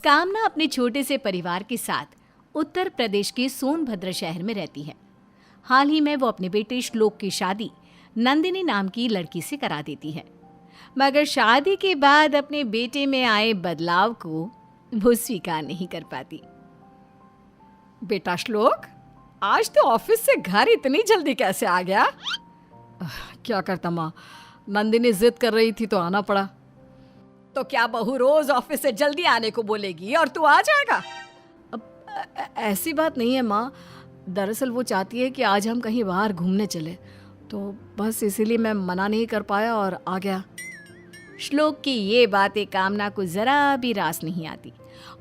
कामना अपने छोटे से परिवार के साथ उत्तर प्रदेश के सोनभद्र शहर में रहती है। हाल ही में वो अपने बेटे श्लोक की शादी नंदिनी नाम की लड़की से करा देती है, मगर शादी के बाद अपने बेटे में आए बदलाव को वो स्वीकार नहीं कर पाती। बेटा श्लोक, आज तो ऑफिस से घर इतनी जल्दी कैसे आ गया? क्या करता माँ, नंदिनी जिद कर रही थी तो आना पड़ा। तो क्या बहू रोज ऑफिस से जल्दी आने को बोलेगी और तू आ जाएगा? अब ऐसी बात नहीं है माँ, दरअसल वो चाहती है कि आज हम कहीं बाहर घूमने चले, तो बस इसीलिए मैं मना नहीं कर पाया और आ गया। श्लोक की ये बातें कामना को जरा भी रास नहीं आती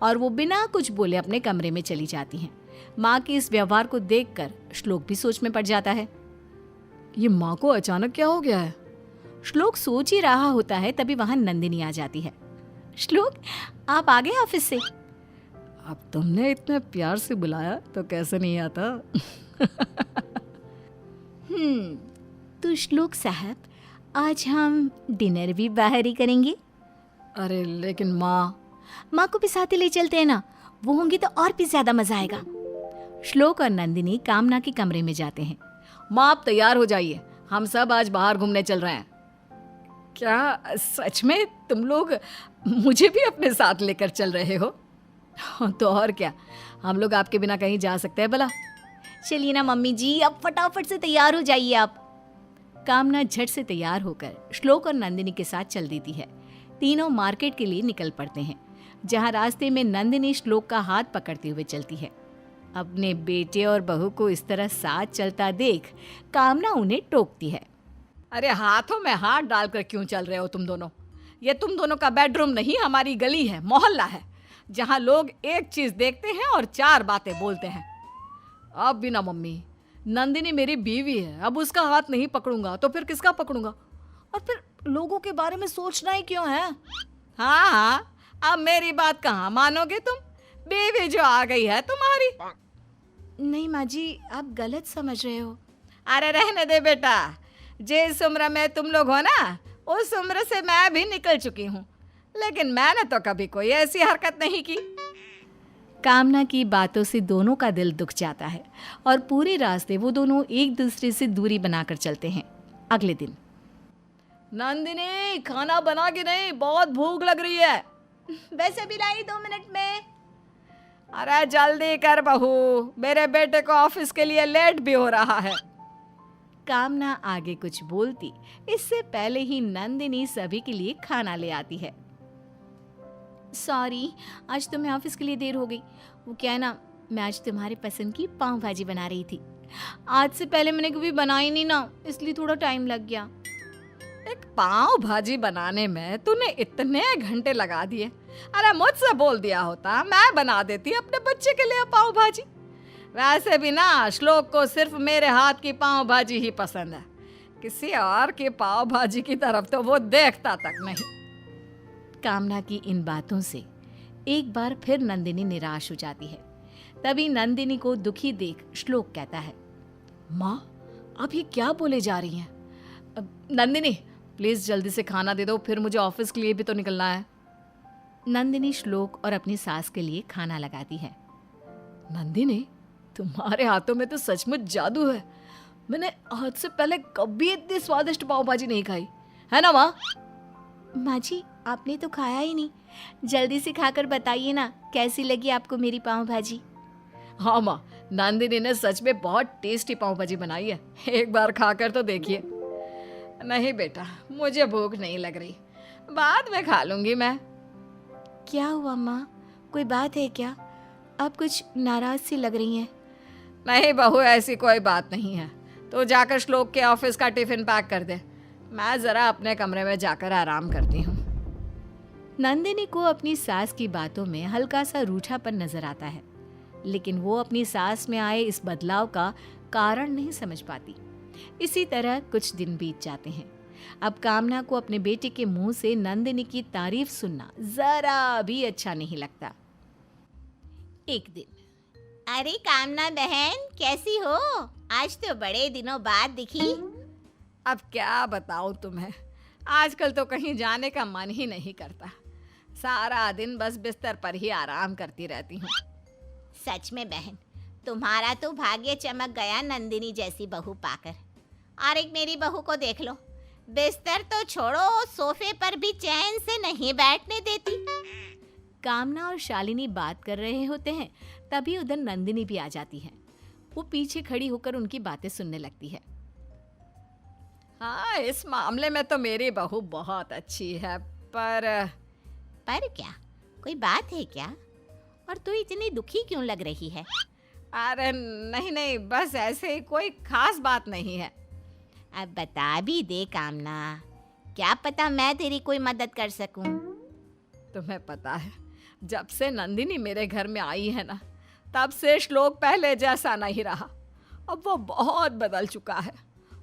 और वो बिना कुछ बोले अपने कमरे में चली जाती हैं। माँ के इस व्यवहार को देखकर श्लोक भी सोच में पड़ जाता है। ये माँ को अचानक क्या हो गया है? श्लोक सोच ही रहा होता है, तभी वहां नंदिनी आ जाती है। श्लोक, आप आ गए ऑफिस से? अब तुमने इतने प्यार से बुलाया तो कैसे नहीं आता। तो श्लोक साहब, आज हम डिनर भी बाहर ही करेंगे। अरे लेकिन माँ को भी साथ ही ले चलते हैं ना, वो होंगी तो और भी ज्यादा मजा आएगा। श्लोक और नंदिनी कामना के कमरे में जाते हैं। माँ आप तैयार हो जाइए, हम सब आज बाहर घूमने चल रहे हैं। क्या सच में तुम लोग मुझे भी अपने साथ लेकर चल रहे हो? तो और क्या, हम लोग आपके बिना कहीं जा सकते हैं भला? चलिए ना मम्मी जी, अब फटाफट से तैयार हो जाइए आप। कामना झट से तैयार होकर श्लोक और नंदिनी के साथ चल देती है। तीनों मार्केट के लिए निकल पड़ते हैं, जहां रास्ते में नंदिनी श्लोक का हाथ पकड़ते हुए चलती है। अपने बेटे और बहू को इस तरह साथ चलता देख कामना उन्हें टोकती है। अरे हाथों में हाथ डालकर क्यों चल रहे हो तुम दोनों? ये तुम दोनों का बेडरूम नहीं, हमारी गली है, मोहल्ला है, जहाँ लोग एक चीज देखते हैं और चार बातें बोलते हैं। अब भी ना मम्मी, नंदिनी मेरी बीवी है, अब उसका हाथ नहीं पकड़ूंगा तो फिर किसका पकड़ूंगा? और फिर लोगों के बारे में सोचना ही क्यों है? हाँ, अब मेरी बात कहाँ मानोगे तुम? बीवी जो आ गई है तुम्हारी। नहीं माँ जी, आप गलत समझ रहे हो। अरे रहने दे बेटा, जिस उम्र में तुम लोग हो ना, उस उम्र से मैं भी निकल चुकी हूँ, लेकिन मैंने तो कभी कोई ऐसी हरकत नहीं की। कामना की बातों से दोनों का दिल दुख जाता है और पूरे रास्ते वो दोनों एक दूसरे से दूरी बनाकर चलते हैं। अगले दिन, नंदिनी खाना बना के नहीं, बहुत भूख लग रही है। वैसे भी लाई 2 मिनट में। अरे जल्दी कर बहू, मेरे बेटे को ऑफिस के लिए लेट भी हो रहा है। कामना आगे कुछ बोलती इससे पहले ही नंदिनी सभी के लिए खाना ले आती है। सॉरी, आज तुम्हें ऑफिस के लिए देर हो गई। वो क्या है ना, मैं आज तुम्हारे पसंद की पाव भाजी बना रही थी। आज से पहले मैंने कभी बनाई नहीं ना, इसलिए थोड़ा टाइम लग गया। एक पाव भाजी बनाने में तूने इतने घंटे लगा दिए। अरे मुझसे बोल दिया होता, मैं बना देती अपने बच्चे के लिए पाव भाजी। वैसे भी ना श्लोक को सिर्फ मेरे हाथ की पाव भाजी ही पसंद है, किसी और की पाव भाजी की तरफ तो वो देखता तक नहीं। कामना की इन बातों से एक बार फिर नंदिनी निराश हो जाती है। तभी नंदिनी को दुखी देख श्लोक कहता है, माँ आप ये क्या बोले जा रही हैं? नंदिनी प्लीज जल्दी से खाना दे दो, फिर मुझे ऑफिस के लिए भी तो निकलना है। नंदिनी श्लोक और अपनी सास के लिए खाना लगाती है। नंदिनी तुम्हारे हाथों में तो सचमुच जादू है, मैंने आज से पहले कभी इतनी स्वादिष्ट पाव भाजी नहीं खाई है ना माँ? माँ जी, आपने तो खाया ही नहीं, जल्दी से खाकर बताइए ना कैसी लगी आपको मेरी पाव भाजी। हाँ माँ, नंदिनी ने सच में बहुत टेस्टी पाव भाजी बनाई है, एक बार खाकर तो देखिए। नहीं बेटा, मुझे भूख नहीं लग रही, बाद में खा लूंगी मैं। क्या हुआ माँ, कोई बात है क्या? आप कुछ नाराज सी लग रही हैं। नहीं बहू, ऐसी कोई बात नहीं है। तो जाकर श्लोक के ऑफिस का टिफिन पैक कर दे, मैं जरा अपने कमरे में जाकर आराम करती हूँ। नंदिनी को अपनी सास की बातों में हल्का सा रूठापन नजर आता है, लेकिन वो अपनी सास में आए इस बदलाव का कारण नहीं समझ पाती। इसी तरह कुछ दिन बीत जाते हैं। अब कामना को अपने बेटे के मुंह से नंदिनी की तारीफ सुनना जरा भी अच्छा नहीं लगता। एक दिन, अरे कामना बहन, कैसी हो? आज तो बड़े दिनों बाद दिखी। अब क्या बताऊं तुम्हें, आजकल तो कहीं जाने का मन ही नहीं करता। सारा दिन बस बिस्तर पर ही आराम करती रहती हूँ। सच में बहन, तुम्हारा तो भाग्य चमक गया नंदिनी जैसी बहू पाकर। और एक मेरी बहू को देख लो, बिस्तर तो छोड़ो, सोफे पर भी चैन से नहीं बैठने देती। कामना और शालिनी बात कर रहे होते हैं, तभी उधर नंदिनी भी आ जाती है। वो पीछे खड़ी होकर उनकी बातें सुनने लगती है। हाँ, इस मामले में तो मेरी बहू बहुत अच्छी है, पर क्या कोई बात है क्या? और तू इतनी दुखी क्यों लग रही है? अरे नहीं नहीं, बस ऐसे ही, कोई खास बात नहीं है। अब बता भी दे कामना, क्या पता मैं तेरी कोई मदद कर सकूं। तुम्हें पता है, जब से नंदिनी मेरे घर में आई है ना, तब से श्लोक पहले जैसा नहीं रहा। अब वो बहुत बदल चुका है।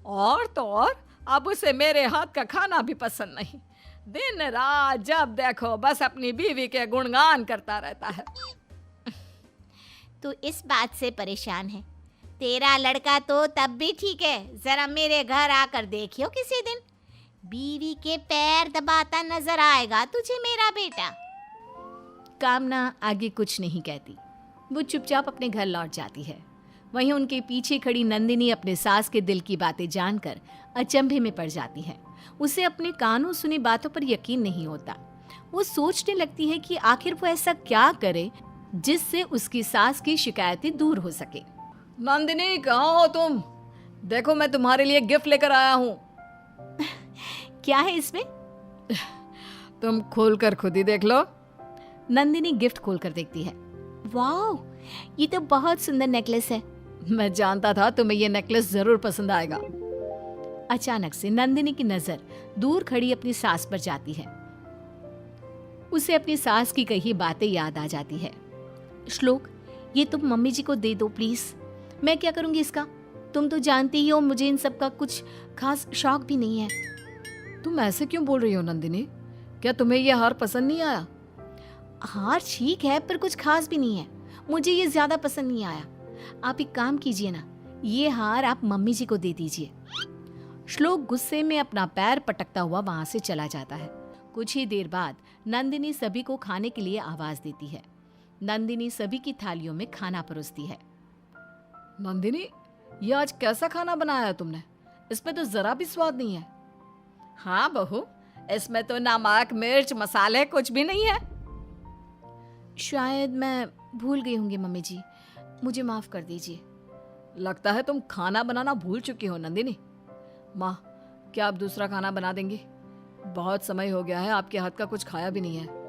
और तो और, अब उसे मेरे हाथ का खाना भी पसंद नहीं। दिन रात जब देखो बस अपनी बीवी के गुणगान करता रहता है। तू इस बात से परेशान है? तेरा लड़का तो तब भी ठीक है, जरा मेरे घर आकर देखियो किसी दिन, बीवी के पैर दबाता नजर आएगा तुझे मेरा बेटा। कामना आगे कुछ नहीं कहती। वो चुपचाप अपने घर लौट जाती है। वहीं उनके पीछे खड़ी नंदिनी अपने सास के दिल की बातें जानकर अचंभे में पड़ जाती है। उसे अपने कानों सुनी बातों पर यकीन नहीं होता। वो सोचने लगती है कि आखिर वो ऐसा क्या करे जिससे उसकी सास की शिकायतें दूर हो सके। नंदिनी, कहाँ हो तुम? देखो, मैं तुम्हारे लिए गिफ्ट लेकर आया हूँ। क्या है इसमें? तुम खोलकर खुद ही देख लो। नंदिनी गिफ्ट खोलकर देखती है। वाह, ये तो बहुत सुंदर नेकलेस है। मैं जानता था तुम्हें ये नेकलेस जरूर पसंद आएगा। अचानक से नंदिनी की नजर दूर खड़ी अपनी सास पर जाती है। उसे अपनी सास की कही बातें याद आ जाती है। श्लोक, ये तुम मम्मी जी को दे दो प्लीज। मैं क्या करूंगी इसका? तुम तो जानती ही हो मुझे इन सब का कुछ खास शौक भी नहीं है। तुम ऐसे क्यों बोल रही हो नंदिनी? क्या तुम्हें ये हार पसंद नहीं आया? हार ठीक है, पर कुछ खास भी नहीं है। मुझे ये ज्यादा पसंद नहीं आया। आप एक काम कीजिए ना, ये हार आप मम्मी जी को दे दीजिए। श्लोक गुस्से में अपना पैर पटकता हुआ वहां से चला जाता है। कुछ ही देर बाद नंदिनी सभी को खाने के लिए आवाज देती है। नंदिनी सभी की थालियों में खाना परोसती है। नंदिनी, ये आज कैसा खाना बनाया है तुमने? इसमें तो जरा भी स्वाद नहीं है। हाँ बहू, इसमें तो नमक मिर्च मसाले कुछ भी नहीं है। शायद मैं भूल गई होंगी मम्मी जी, मुझे माफ कर दीजिए। लगता है तुम खाना बनाना भूल चुकी हो नंदिनी। माँ, क्या आप दूसरा खाना बना देंगी? बहुत समय हो गया है, आपके हाथ का कुछ खाया भी नहीं है।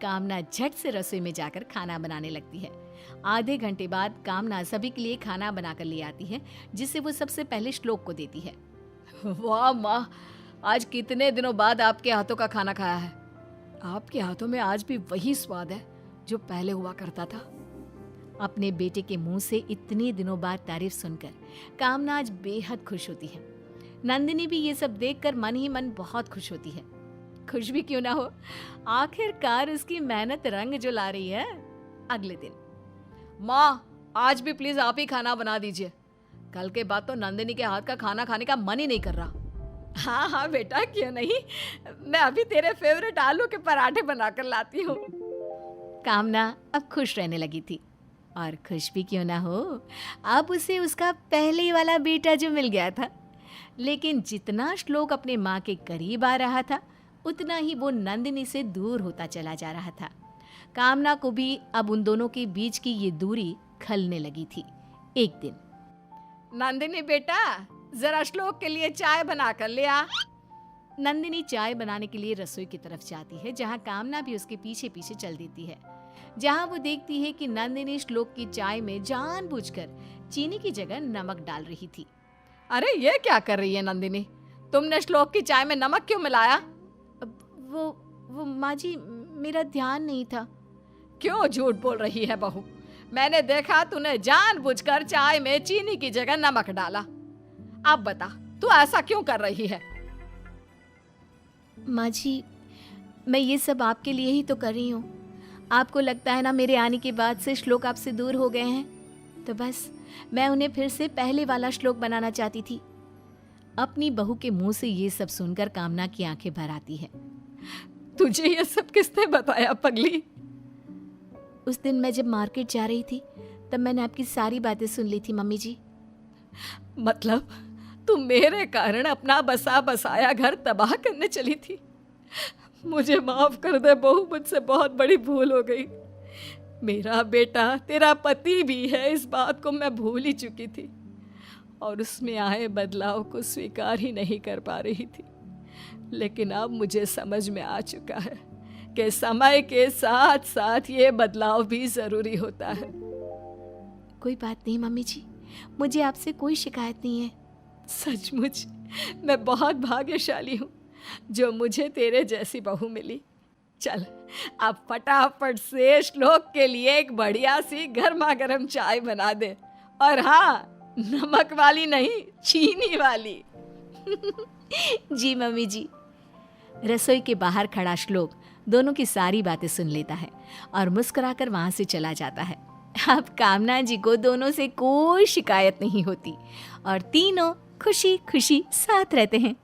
कामना झट से रसोई में जाकर खाना बनाने लगती है। आधे घंटे बाद कामना सभी के लिए खाना बनाकर ले आती है, जिसे वो सबसे पहले श्लोक को देती है। वाह माँ, आज कितने दिनों बाद आपके हाथों का खाना खाया है। आपके हाथों में आज भी वही स्वाद है जो पहले हुआ करता था। अपने बेटे के मुंह से इतने दिनों बाद तारीफ सुनकर कामना आज बेहद खुश होती है। नंदिनी भी ये सब देखकर मन ही मन बहुत खुश होती है। खुश भी क्यों ना हो, आखिरकार उसकी मेहनत रंग जो ला रही है। अगले दिन, माँ, आज भी प्लीज आप ही खाना बना दीजिए। कल के बाद तो नंदिनी के हाथ का खाना खाने का मन ही नहीं कर रहा। हाँ हाँ बेटा, क्यों नहीं, मैं अभी तेरे फेवरेट आलू के पराठे बनाकर लाती हूँ। कामना अब खुश रहने लगी थी। और खुश भी क्यों ना हो, अब उसे उसका पहले वाला बेटा जो मिल गया था। लेकिन जितना श्लोक अपने माँ के करीब आ रहा था, उतना ही वो नंदिनी से दूर होता चला जा रहा था। कामना को भी अब उन दोनों के बीच की ये दूरी खलने लगी थी। एक दिन, नंदिनी बेटा, जरा श्लोक के लिए चाय बना कर ले आ। नंदिनी चाय बनाने के लिए रसोई की तरफ जाती है, जहाँ कामना भी उसके पीछे पीछे चल देती है। जहाँ वो देखती है कि नंदिनी श्लोक की चाय में जानबूझकर चीनी की जगह नमक डाल रही थी। अरे ये क्या कर रही है नंदिनी? तुमने श्लोक की चाय में नमक क्यों मिलाया? वो माँ जी, मेरा ध्यान नहीं था। क्यों झूठ बोल रही है बहू? मैंने देखा तूने जानबूझकर चाय में चीनी की जगह नमक डाला। अब बता, तू ऐसा क्यों कर रही है? माँ जी, मैं ये सब आपके लिए ही तो कर रही हूँ। आपको लगता है ना मेरे आने के बाद से श्लोक आपसे दूर हो गए हैं, तो बस मैं उन्हें फिर से पहले वाला श्लोक बनाना चाहती थी। अपनी बहू के मुंह से ये सब सुनकर कामना की आंखें भर आती है। तुझे ये सब किसने बताया पगली? उस दिन मैं जब मार्केट जा रही थी तब मैंने आपकी सारी बातें सुन ली थी मम्मी जी। मतलब तू मेरे कारण अपना बसा बसाया घर तबाह करने चली थी? मुझे माफ कर दे बहू, मुझसे बहुत बड़ी भूल हो गई। मेरा बेटा तेरा पति भी है, इस बात को मैं भूल ही चुकी थी और उसमें आए बदलाव को स्वीकार ही नहीं कर पा रही थी। लेकिन अब मुझे समझ में आ चुका है कि समय के साथ साथ ये बदलाव भी ज़रूरी होता है। कोई बात नहीं मम्मी जी, मुझे आपसे कोई शिकायत नहीं है। सचमुच मैं बहुत भाग्यशाली हूँ जो मुझे तेरे जैसी बहू मिली। चल अब फटाफट से श्लोक के लिए एक बढ़िया सी गर्मा गर्म चाय बना दे, और हाँ, नमक वाली नहीं, चीनी वाली। जी मम्मी जी। रसोई के बाहर खड़ा श्लोक दोनों की सारी बातें सुन लेता है और मुस्कुराकर वहां से चला जाता है। अब कामना जी को दोनों से कोई शिकायत नहीं होती और तीनों खुशी खुशी साथ रहते हैं।